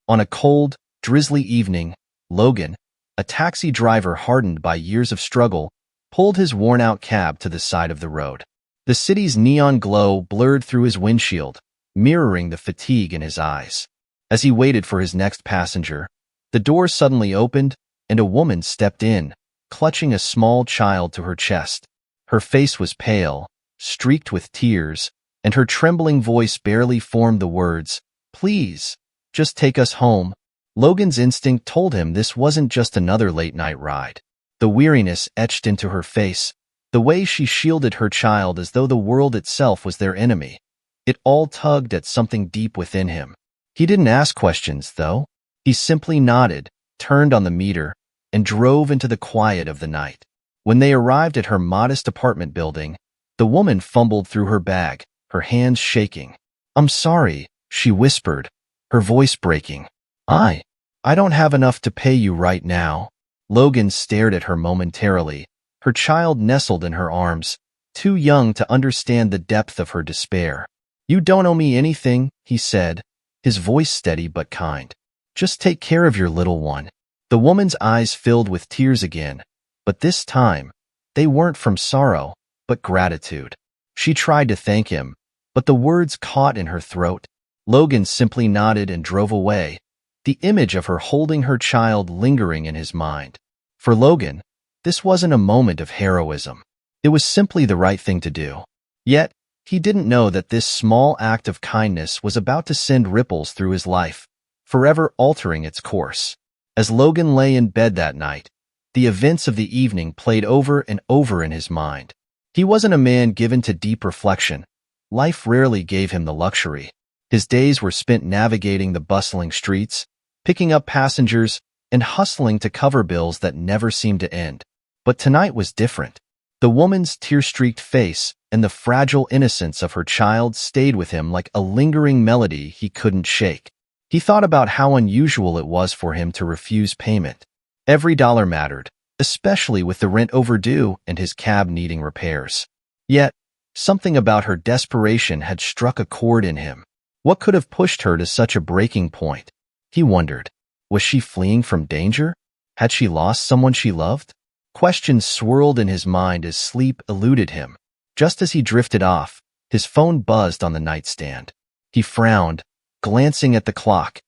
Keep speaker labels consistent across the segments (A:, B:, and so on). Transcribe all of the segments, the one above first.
A: On a cold, drizzly evening, Logan, a taxi driver hardened by years of struggle, pulled his worn-out cab to the side of the road. The city's neon glow blurred through his windshield, mirroring the fatigue in his eyes. As he waited for his next passenger, the door suddenly opened and a woman stepped in, clutching a small child to her chest. Her face was pale, streaked with tears, and her trembling voice barely formed the words, "Please, just take us home." Logan's instinct told him this wasn't just another late-night ride. The weariness etched into her face, the way she shielded her child as though the world itself was their enemy. It all tugged at something deep within him. He didn't ask questions, though. He simply nodded, turned on the meter, and drove into the quiet of the night. When they arrived at her modest apartment building, the woman fumbled through her bag, her hands shaking. "I'm sorry," she whispered, her voice breaking. I don't have enough to pay you right now." Logan stared at her momentarily, her child nestled in her arms, too young to understand the depth of her despair. "You don't owe me anything," he said, his voice steady but kind. "Just take care of your little one." The woman's eyes filled with tears again, but this time, they weren't from sorrow, but gratitude. She tried to thank him, but the words caught in her throat. Logan simply nodded and drove away, the image of her holding her child lingering in his mind. For Logan, this wasn't a moment of heroism. It was simply the right thing to do. Yet, he didn't know that this small act of kindness was about to send ripples through his life, forever altering its course. As Logan lay in bed that night, the events of the evening played over and over in his mind. He wasn't a man given to deep reflection. Life rarely gave him the luxury. His days were spent navigating the bustling streets, picking up passengers, and hustling to cover bills that never seemed to end. But tonight was different. The woman's tear-streaked face and the fragile innocence of her child stayed with him like a lingering melody he couldn't shake. He thought about how unusual it was for him to refuse payment. Every dollar mattered, especially with the rent overdue and his cab needing repairs. Yet, something about her desperation had struck a chord in him. What could have pushed her to such a breaking point? He wondered. Was she fleeing from danger? Had she lost someone she loved? Questions swirled in his mind as sleep eluded him. Just as he drifted off, his phone buzzed on the nightstand. He frowned, glancing at the clock.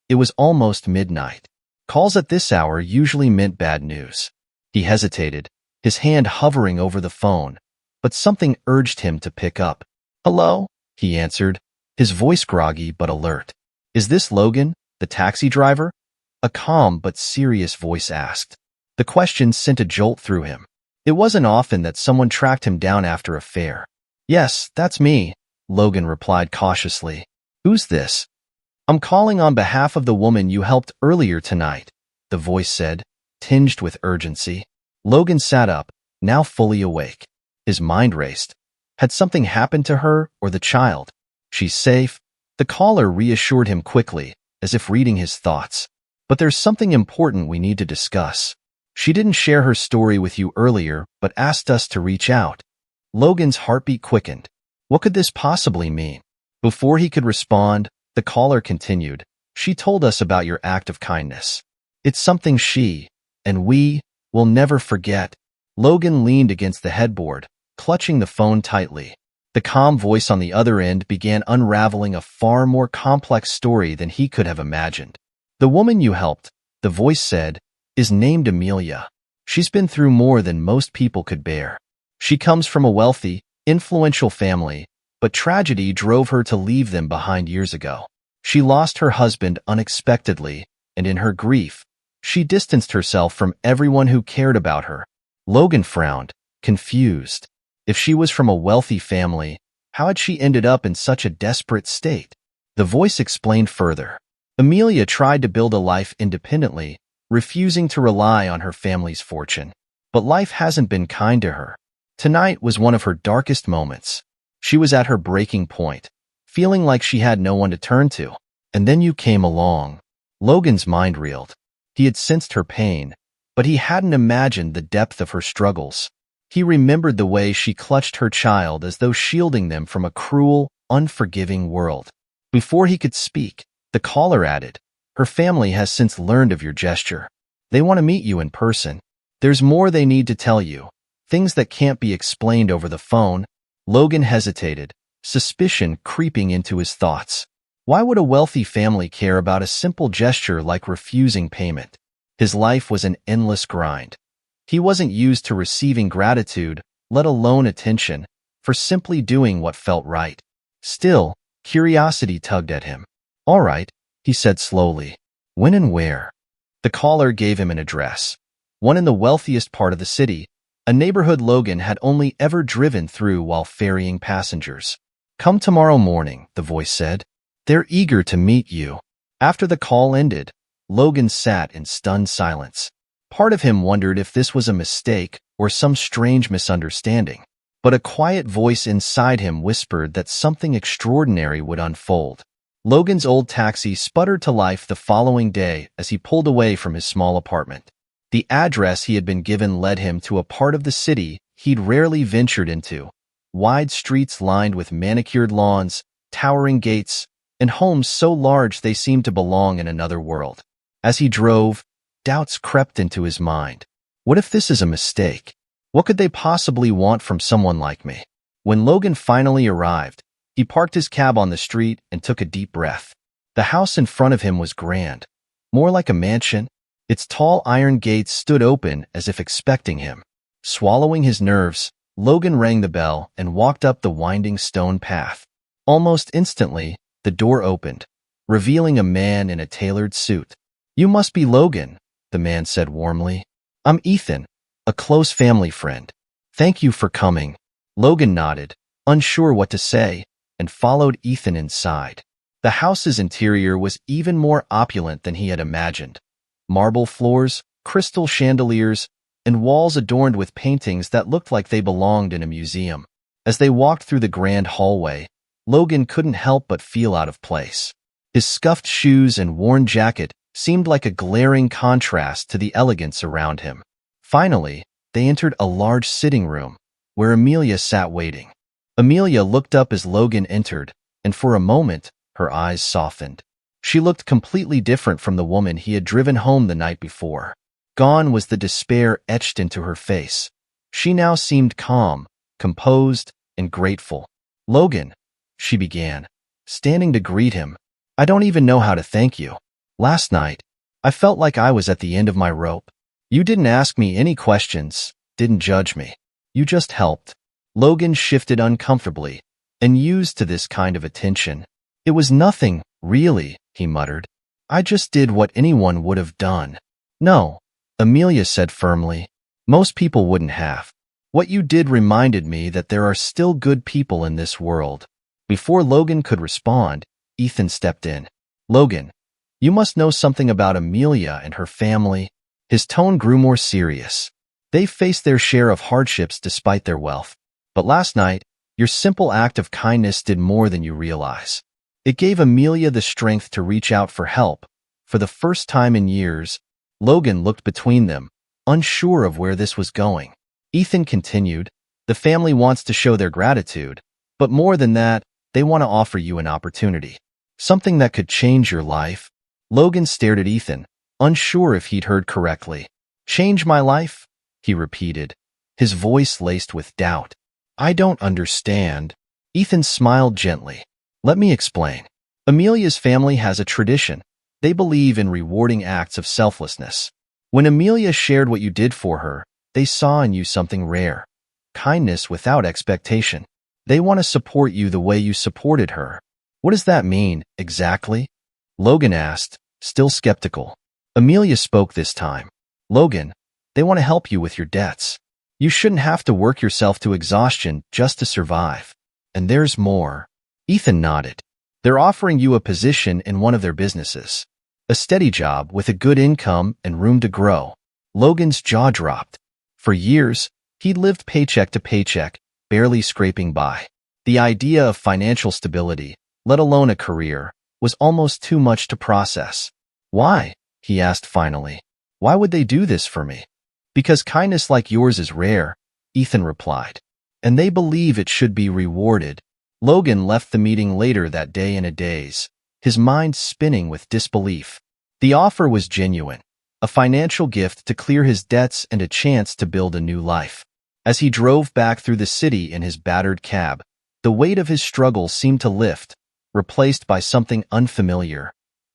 A: It was almost midnight. Calls at this hour usually meant bad news. He hesitated, his hand hovering over the phone, but something urged him to pick up. "Hello?" he answered, his voice groggy but alert. "Is this Logan, the taxi driver?" A calm but serious voice asked. The question sent a jolt through him. It wasn't often that someone tracked him down after a fare. "Yes, that's me," Logan replied cautiously. "Who's this?" "I'm calling on behalf of the woman you helped earlier tonight," the voice said, tinged with urgency. Logan sat up, now fully awake. His mind raced. Had something happened to her or the child? "She's safe," the caller reassured him quickly, as if reading his thoughts. "But there's something important we need to discuss. She didn't share her story with you earlier, but asked us to reach out." Logan's heartbeat quickened. What could this possibly mean? Before he could respond, the caller continued, "She told us about your act of kindness. It's something she, and we, will never forget." Logan leaned against the headboard, clutching the phone tightly. The calm voice on the other end began unraveling a far more complex story than he could have imagined. "The woman you helped," the voice said, "is named Amelia. She's been through more than most people could bear. She comes from a wealthy, influential family, but tragedy drove her to leave them behind years ago. She lost her husband unexpectedly, and in her grief, she distanced herself from everyone who cared about her." Logan frowned, confused. If she was from a wealthy family, how had she ended up in such a desperate state? The voice explained further. Amelia tried to build a life independently, refusing to rely on her family's fortune. But life hasn't been kind to her. Tonight was one of her darkest moments. She was at her breaking point, feeling like she had no one to turn to. And then you came along. Logan's mind reeled. He had sensed her pain, but he hadn't imagined the depth of her struggles. He remembered the way she clutched her child as though shielding them from a cruel, unforgiving world. Before he could speak, the caller added, Her family has since learned of your gesture. They want to meet you in person. There's more they need to tell you. Things that can't be explained over the phone. Logan hesitated, suspicion creeping into his thoughts. Why would a wealthy family care about a simple gesture like refusing payment? His life was an endless grind. He wasn't used to receiving gratitude, let alone attention, for simply doing what felt right. Still, curiosity tugged at him. "All right," he said slowly. "When and where?" The caller gave him an address, one in the wealthiest part of the city, a neighborhood Logan had only ever driven through while ferrying passengers. "Come tomorrow morning," the voice said. "They're eager to meet you." After the call ended, Logan sat in stunned silence. Part of him wondered if this was a mistake or some strange misunderstanding, but a quiet voice inside him whispered that something extraordinary would unfold. Logan's old taxi sputtered to life the following day as he pulled away from his small apartment. The address he had been given led him to a part of the city he'd rarely ventured into. Wide streets lined with manicured lawns, towering gates, and homes so large they seemed to belong in another world. As he drove, doubts crept into his mind. What if this is a mistake? What could they possibly want from someone like me? When Logan finally arrived, he parked his cab on the street and took a deep breath. The house in front of him was grand, more like a mansion. Its tall iron gates stood open as if expecting him. Swallowing his nerves, Logan rang the bell and walked up the winding stone path. Almost instantly, the door opened, revealing a man in a tailored suit. "You must be Logan," the man said warmly. "I'm Ethan, a close family friend. Thank you for coming." Logan nodded, unsure what to say, and followed Ethan inside. The house's interior was even more opulent than he had imagined. Marble floors, crystal chandeliers, and walls adorned with paintings that looked like they belonged in a museum. As they walked through the grand hallway, Logan couldn't help but feel out of place. His scuffed shoes and worn jacket seemed like a glaring contrast to the elegance around him. Finally, they entered a large sitting room, where Amelia sat waiting. Amelia looked up as Logan entered, and for a moment, her eyes softened. She looked completely different from the woman he had driven home the night before. Gone was the despair etched into her face. She now seemed calm, composed, and grateful. "Logan," she began, standing to greet him, "I don't even know how to thank you. Last night, I felt like I was at the end of my rope. You didn't ask me any questions, didn't judge me. You just helped." Logan shifted uncomfortably, and used to this kind of attention. "It was nothing, really," he muttered. "I just did what anyone would have done." "No," Amelia said firmly. "Most people wouldn't have. What you did reminded me that there are still good people in this world." Before Logan could respond, Ethan stepped in. "Logan, you must know something about Amelia and her family." His tone grew more serious. "They've faced their share of hardships despite their wealth. But last night, your simple act of kindness did more than you realize. It gave Amelia the strength to reach out for help. For the first time in years, Logan looked between them, unsure of where this was going. Ethan continued, "The family wants to show their gratitude, but more than that, they want to offer you an opportunity. Something that could change your life." Logan stared at Ethan, unsure if he'd heard correctly. "Change my life?" he repeated, his voice laced with doubt. "I don't understand." Ethan smiled gently. "Let me explain. Amelia's family has a tradition. They believe in rewarding acts of selflessness. When Amelia shared what you did for her, they saw in you something rare. Kindness without expectation. They want to support you the way you supported her." "What does that mean, exactly?" Logan asked, still skeptical. Amelia spoke this time. "Logan, they want to help you with your debts. You shouldn't have to work yourself to exhaustion just to survive. And there's more." Ethan nodded. "They're offering you a position in one of their businesses. A steady job with a good income and room to grow." Logan's jaw dropped. For years, he'd lived paycheck to paycheck, barely scraping by. The idea of financial stability, let alone a career, was almost too much to process. "Why?" he asked finally. "Why would they do this for me?" "Because kindness like yours is rare," Ethan replied. "And they believe it should be rewarded." Logan left the meeting later that day in a daze, his mind spinning with disbelief. The offer was genuine, a financial gift to clear his debts and a chance to build a new life. As he drove back through the city in his battered cab, the weight of his struggle seemed to lift, replaced by something unfamiliar: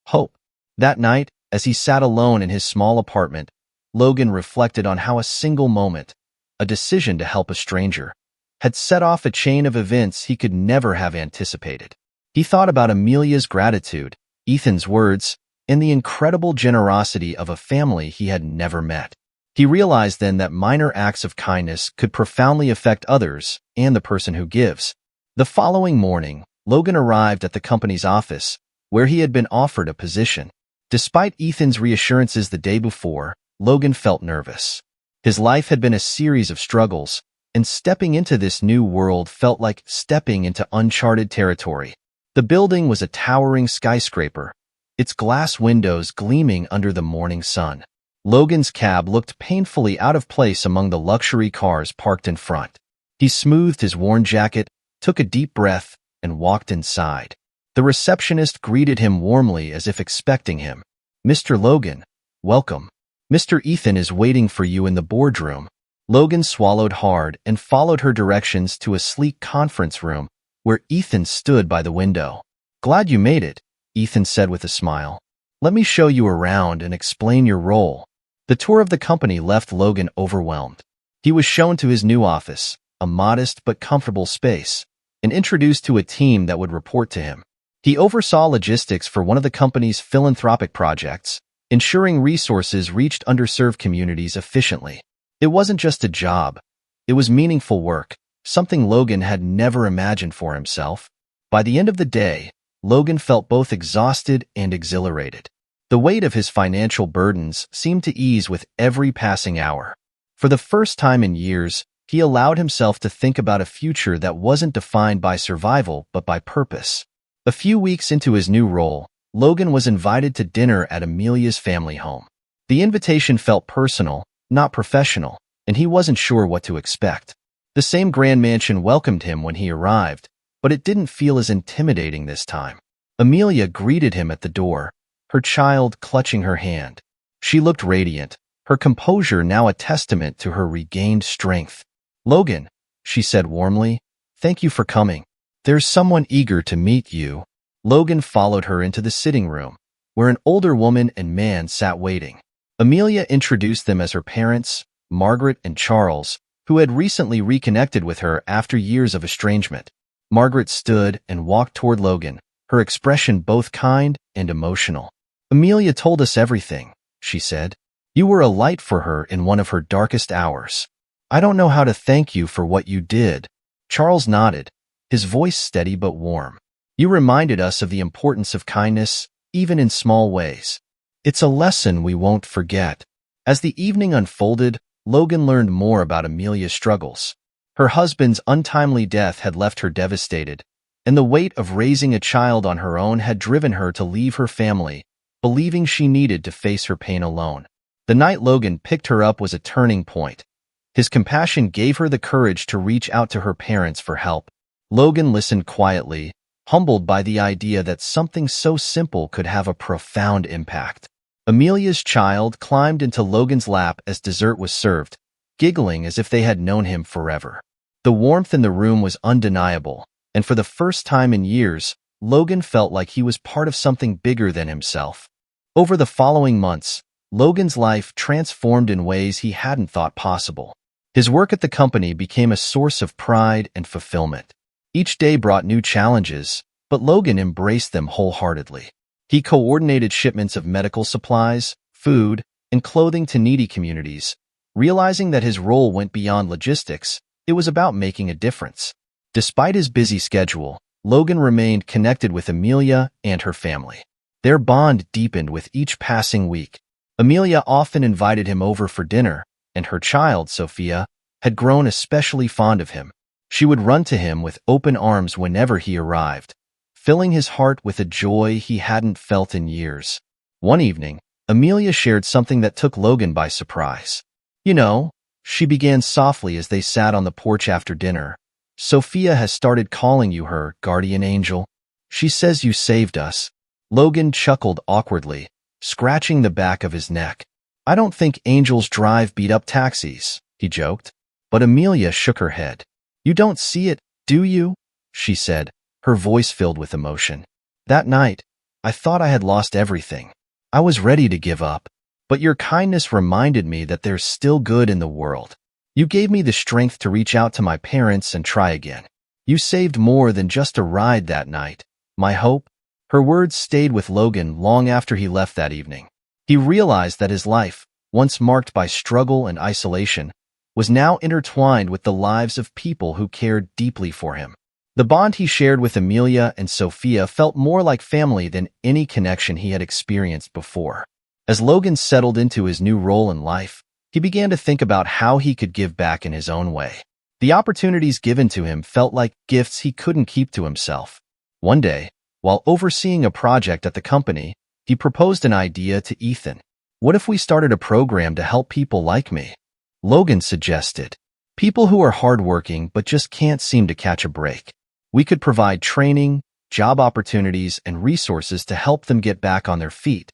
A: hope. That night, as he sat alone in his small apartment, Logan reflected on how a single moment, a decision to help a stranger, had set off a chain of events he could never have anticipated. He thought about Amelia's gratitude, Ethan's words, and the incredible generosity of a family he had never met. He realized then that minor acts of kindness could profoundly affect others and the person who gives. The following morning, Logan arrived at the company's office, where he had been offered a position. Despite Ethan's reassurances the day before, Logan felt nervous. His life had been a series of struggles, and stepping into this new world felt like stepping into uncharted territory. The building was a towering skyscraper, its glass windows gleaming under the morning sun. Logan's cab looked painfully out of place among the luxury cars parked in front. He smoothed his worn jacket, took a deep breath, and walked inside. The receptionist greeted him warmly as if expecting him. "Mr. Logan, welcome. Mr. Ethan is waiting for you in the boardroom." Logan swallowed hard and followed her directions to a sleek conference room where Ethan stood by the window. "Glad you made it," Ethan said with a smile. "Let me show you around and explain your role." The tour of the company left Logan overwhelmed. He was shown to his new office, a modest but comfortable space, and introduced to a team that would report to him. He oversaw logistics for one of the company's philanthropic projects, ensuring resources reached underserved communities efficiently. It wasn't just a job. It was meaningful work, something Logan had never imagined for himself. By the end of the day, Logan felt both exhausted and exhilarated. The weight of his financial burdens seemed to ease with every passing hour. For the first time in years, he allowed himself to think about a future that wasn't defined by survival but by purpose. A few weeks into his new role, Logan was invited to dinner at Amelia's family home. The invitation felt personal, not professional, and he wasn't sure what to expect. The same grand mansion welcomed him when he arrived, but it didn't feel as intimidating this time. Amelia greeted him at the door, her child clutching her hand. She looked radiant, her composure now a testament to her regained strength. "Logan," she said warmly, "thank you for coming. There's someone eager to meet you." Logan followed her into the sitting room, where an older woman and man sat waiting. Amelia introduced them as her parents, Margaret and Charles, who had recently reconnected with her after years of estrangement. Margaret stood and walked toward Logan, her expression both kind and emotional. "Amelia told us everything," she said. "You were a light for her in one of her darkest hours. I don't know how to thank you for what you did." Charles nodded, his voice steady but warm. "You reminded us of the importance of kindness, even in small ways. It's a lesson we won't forget." As the evening unfolded, Logan learned more about Amelia's struggles. Her husband's untimely death had left her devastated, and the weight of raising a child on her own had driven her to leave her family, believing she needed to face her pain alone. The night Logan picked her up was a turning point. His compassion gave her the courage to reach out to her parents for help. Logan listened quietly, humbled by the idea that something so simple could have a profound impact. Amelia's child climbed into Logan's lap as dessert was served, giggling as if they had known him forever. The warmth in the room was undeniable, and for the first time in years, Logan felt like he was part of something bigger than himself. Over the following months, Logan's life transformed in ways he hadn't thought possible. His work at the company became a source of pride and fulfillment. Each day brought new challenges, but Logan embraced them wholeheartedly. He coordinated shipments of medical supplies, food, and clothing to needy communities. Realizing that his role went beyond logistics, it was about making a difference. Despite his busy schedule, Logan remained connected with Amelia and her family. Their bond deepened with each passing week. Amelia often invited him over for dinner, and her child, Sophia, had grown especially fond of him. She would run to him with open arms whenever he arrived, filling his heart with a joy he hadn't felt in years. One evening, Amelia shared something that took Logan by surprise. "You know," she began softly as they sat on the porch after dinner, "Sophia has started calling you her guardian angel. She says you saved us." Logan chuckled awkwardly, scratching the back of his neck. "I don't think angels drive beat-up taxis," he joked. But Amelia shook her head. "You don't see it, do you?" she said, her voice filled with emotion. "That night, I thought I had lost everything. I was ready to give up. But your kindness reminded me that there's still good in the world. You gave me the strength to reach out to my parents and try again. You saved more than just a ride that night. My hope." Her words stayed with Logan long after he left that evening. He realized that his life, once marked by struggle and isolation, was now intertwined with the lives of people who cared deeply for him. The bond he shared with Amelia and Sophia felt more like family than any connection he had experienced before. As Logan settled into his new role in life, he began to think about how he could give back in his own way. The opportunities given to him felt like gifts he couldn't keep to himself. One day, while overseeing a project at the company, he proposed an idea to Ethan. "What if we started a program to help people like me?" Logan suggested. "People who are hardworking but just can't seem to catch a break. We could provide training, job opportunities, and resources to help them get back on their feet."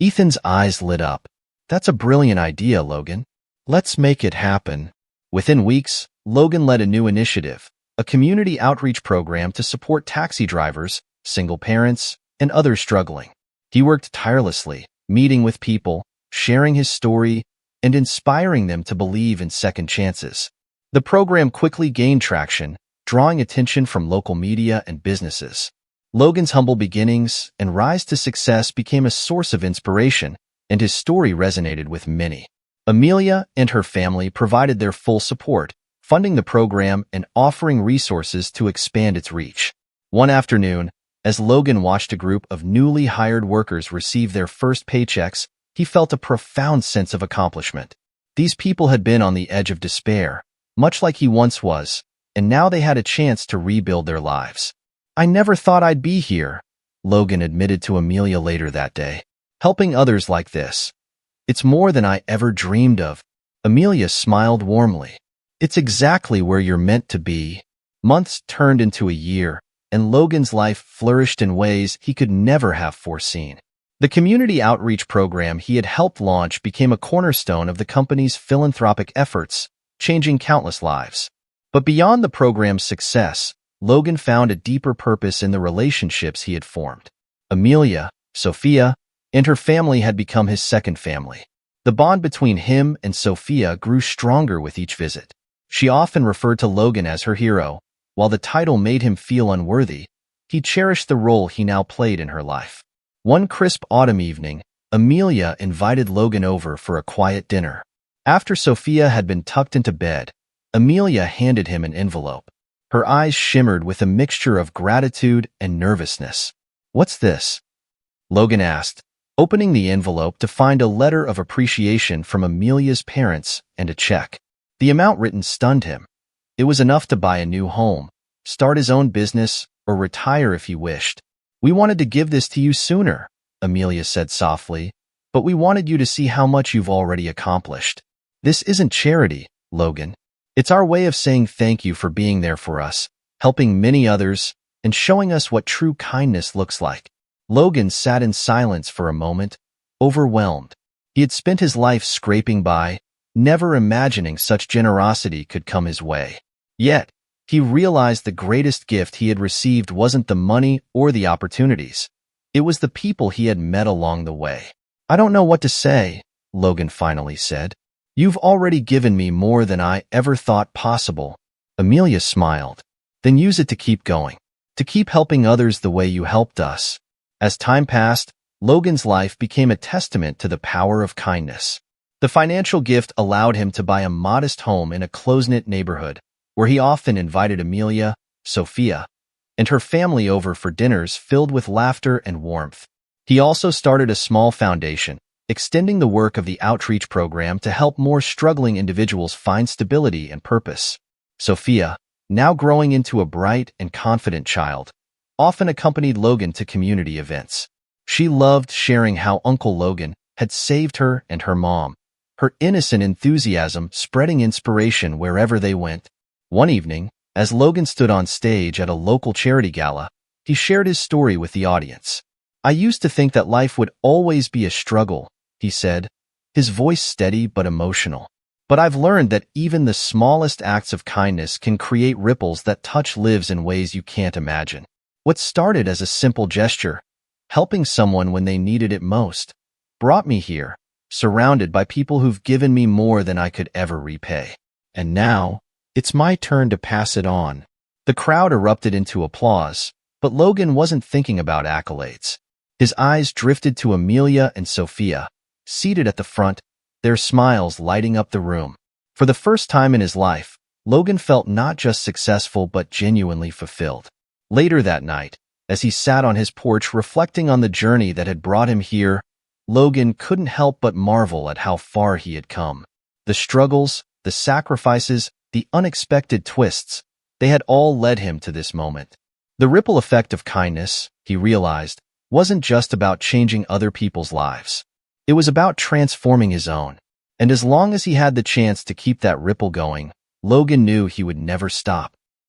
A: Ethan's eyes lit up. "That's a brilliant idea, Logan. Let's make it happen." Within weeks, Logan led a new initiative, a community outreach program to support taxi drivers, single parents, and others struggling. He worked tirelessly, meeting with people, sharing his story, and inspiring them to believe in second chances. The program quickly gained traction, drawing attention from local media and businesses. Logan's humble beginnings and rise to success became a source of inspiration, and his story resonated with many. Amelia and her family provided their full support, funding the program and offering resources to expand its reach. One afternoon, as Logan watched a group of newly hired workers receive their first paychecks, he felt a profound sense of accomplishment. These people had been on the edge of despair, much like he once was, and now they had a chance to rebuild their lives. "I never thought I'd be here," Logan admitted to Amelia later that day. "Helping others like this. It's more than I ever dreamed of." Amelia smiled warmly. "It's exactly where you're meant to be." Months turned into a year, and Logan's life flourished in ways he could never have foreseen. The community outreach program he had helped launch became a cornerstone of the company's philanthropic efforts, changing countless lives. But beyond the program's success, Logan found a deeper purpose in the relationships he had formed. Amelia, Sophia, and her family had become his second family. The bond between him and Sophia grew stronger with each visit. She often referred to Logan as her hero. While the title made him feel unworthy, he cherished the role he now played in her life. One crisp autumn evening, Amelia invited Logan over for a quiet dinner. After Sophia had been tucked into bed, Amelia handed him an envelope. Her eyes shimmered with a mixture of gratitude and nervousness. "What's this?" Logan asked, opening the envelope to find a letter of appreciation from Amelia's parents and a check. The amount written stunned him. It was enough to buy a new home, start his own business, or retire if he wished. "We wanted to give this to you sooner," Amelia said softly, "but we wanted you to see how much you've already accomplished. This isn't charity, Logan. It's our way of saying thank you for being there for us, helping many others, and showing us what true kindness looks like." Logan sat in silence for a moment, overwhelmed. He had spent his life scraping by, never imagining such generosity could come his way. Yet, he realized the greatest gift he had received wasn't the money or the opportunities. It was the people he had met along the way. "I don't know what to say," Logan finally said. "You've already given me more than I ever thought possible." Amelia smiled. "Then use it to keep going, to keep helping others the way you helped us." As time passed, Logan's life became a testament to the power of kindness. The financial gift allowed him to buy a modest home in a close-knit neighborhood, where he often invited Amelia, Sophia, and her family over for dinners filled with laughter and warmth. He also started a small foundation, extending the work of the outreach program to help more struggling individuals find stability and purpose. Sophia, now growing into a bright and confident child, often accompanied Logan to community events. She loved sharing how Uncle Logan had saved her and her mom, her innocent enthusiasm spreading inspiration wherever they went. One evening, as Logan stood on stage at a local charity gala, he shared his story with the audience. I used to think that life would always be a struggle, he said, his voice steady but emotional. But I've learned that even the smallest acts of kindness can create ripples that touch lives in ways you can't imagine. What started as a simple gesture, helping someone when they needed it most, brought me here, surrounded by people who've given me more than I could ever repay. And now, it's my turn to pass it on. The crowd erupted into applause, but Logan wasn't thinking about accolades. His eyes drifted to Amelia and Sophia, seated at the front, their smiles lighting up the room. For the first time in his life, Logan felt not just successful but genuinely fulfilled. Later that night, as he sat on his porch reflecting on the journey that had brought him here, Logan couldn't help but marvel at how far he had come. The struggles, the sacrifices, the unexpected twists, they had all led him to this moment. The ripple effect of kindness, he realized, wasn't just about changing other people's lives. It was about transforming his own. And as long as he had the chance to keep that ripple going, Logan knew he would never stop.